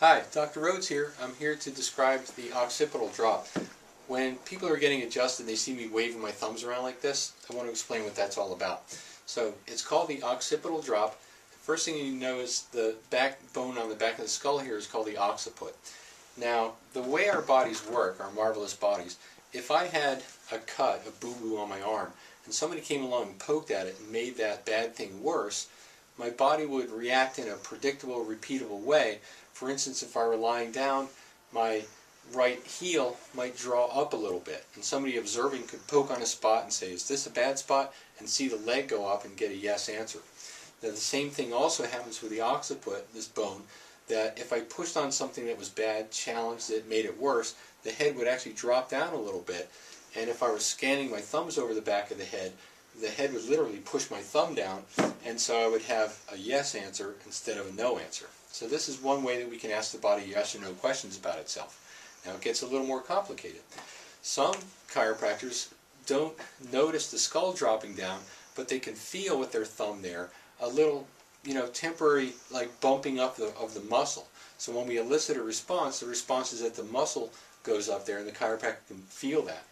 Hi, Dr. Rhodes here. I'm here to describe the occipital drop. When people are getting adjusted, they see me waving my thumbs around like this. I want to explain what that's all about. So it's called the occipital drop. The first thing you know is the backbone on the back of the skull here is called the occiput. Now, the way our bodies work, our marvelous bodies, if I had a cut, a boo-boo on my arm, and somebody came along and poked at it and made that bad thing worse, my body would react in a predictable, repeatable way. For instance, if I were lying down, my right heel might draw up a little bit, and somebody observing could poke on a spot and say, is this a bad spot? And see the leg go up and get a yes answer. Now, the same thing also happens with the occiput, this bone, that if I pushed on something that was bad, challenged it, made it worse, the head would actually drop down a little bit. And if I was scanning my thumbs over the back of the head would literally push my thumb down, and so I would have a yes answer instead of a no answer. So this is one way that we can ask the body yes or no questions about itself. Now it gets a little more complicated. Some chiropractors don't notice the skull dropping down, but they can feel with their thumb there a little, temporary like bumping up of the muscle. So when we elicit a response, the response is that the muscle goes up there and the chiropractor can feel that.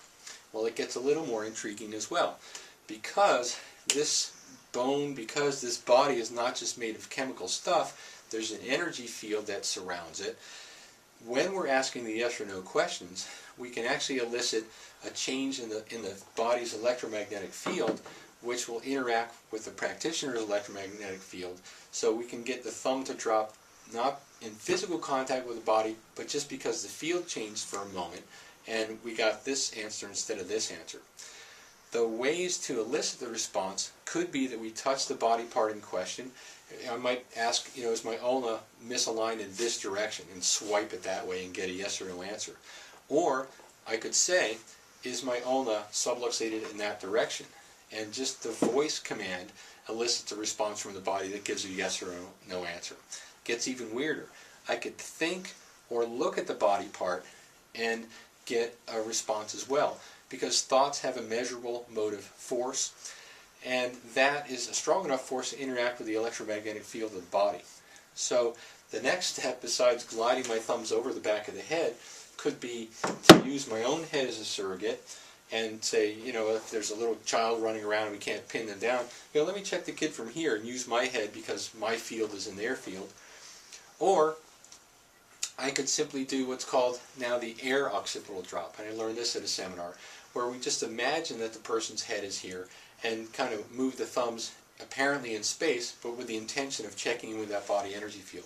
Well, it gets a little more intriguing as well. Because this bone, because this body is not just made of chemical stuff, there's an energy field that surrounds it. When we're asking the yes or no questions, we can actually elicit a change in the body's electromagnetic field, which will interact with the practitioner's electromagnetic field, so we can get the thumb to drop not in physical contact with the body, but just because the field changed for a moment, and we got this answer instead of this answer. The ways to elicit the response could be that we touch the body part in question. I might ask, is my ulna misaligned in this direction, and swipe it that way and get a yes or no answer. Or I could say, is my ulna subluxated in that direction? And just the voice command elicits a response from the body that gives a yes or no answer. It gets even weirder. I could think or look at the body part and get a response as well, because thoughts have a measurable motive force, and that is a strong enough force to interact with the electromagnetic field of the body. So the next step, besides gliding my thumbs over the back of the head, could be to use my own head as a surrogate and say, if there's a little child running around and we can't pin them down, let me check the kid from here and use my head because my field is in their field. Or I could simply do what's called now the air occipital drop, and I learned this at a seminar, where we just imagine that the person's head is here and kind of move the thumbs apparently in space, but with the intention of checking in with that body energy field.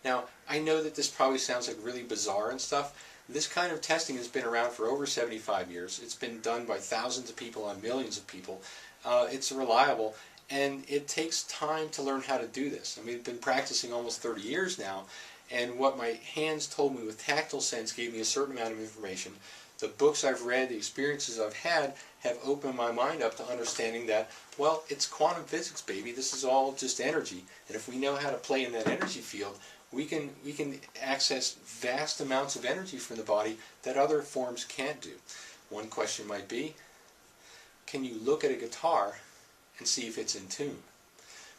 Now, I know that this probably sounds like really bizarre and stuff. This kind of testing has been around for over 75 years. It's been done by thousands of people on millions of people. It's reliable, and it takes time to learn how to do this. I mean, I've been practicing almost 30 years now, and what my hands told me with tactile sense gave me a certain amount of information. The books I've read, the experiences I've had, have opened my mind up to understanding that, well, it's quantum physics, baby. This is all just energy. And if we know how to play in that energy field, we can access vast amounts of energy from the body that other forms can't do. One question might be, can you look at a guitar and see if it's in tune?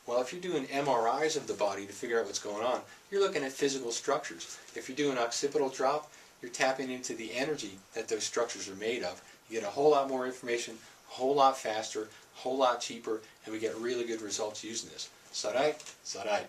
Well, if you're doing MRIs of the body to figure out what's going on, you're looking at physical structures. If you're doing occipital drop, you're tapping into the energy that those structures are made of. You get a whole lot more information, a whole lot faster, a whole lot cheaper, and we get really good results using this. Sarai? Sarai.